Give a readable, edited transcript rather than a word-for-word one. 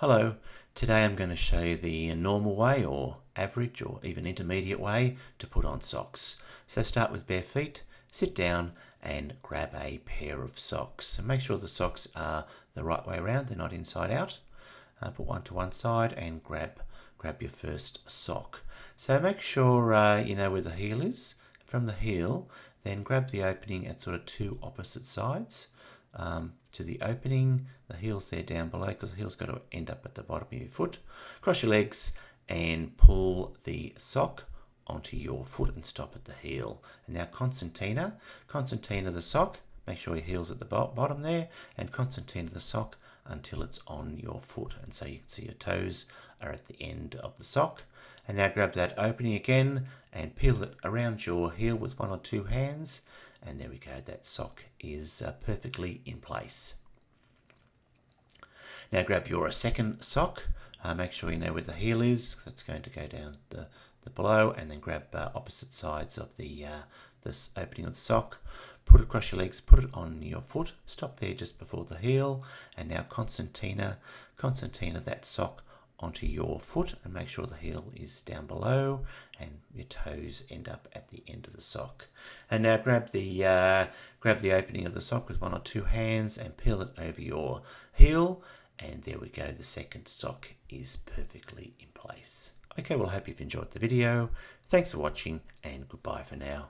Hello, today I'm going to show you the normal way or average or even intermediate way to put on socks. So start with bare feet, sit down and grab a pair of socks. And make sure the socks are the right way around, they're not inside out. Put one to one side and grab your first sock. So make sure you know where the heel is. From the heel, then grab the opening at sort of two opposite sides. To the opening, the heel's there down below because the heel's got to end up at the bottom of your foot. Cross your legs and pull the sock onto your foot and stop at the heel. And now concertina the sock, make sure your heel's at the bottom there, and concertina the sock until it's on your foot. And so you can see your toes are at the end of the sock. And now grab that opening again and peel it around your heel with one or two hands. And there we go, that sock is perfectly in place. Now grab your second sock, make sure you know where the heel is, that's going to go down the below, and then grab opposite sides of this opening of the sock, put it across your legs, put it on your foot, stop there just before the heel, and now concertina that sock onto your foot and make sure the heel is down below and your toes end up at the end of the sock. And now grab the opening of the sock with one or two hands and peel it over your heel, and there we go, the second sock is perfectly in place. Okay, well, I hope you've enjoyed the video. Thanks for watching and goodbye for now.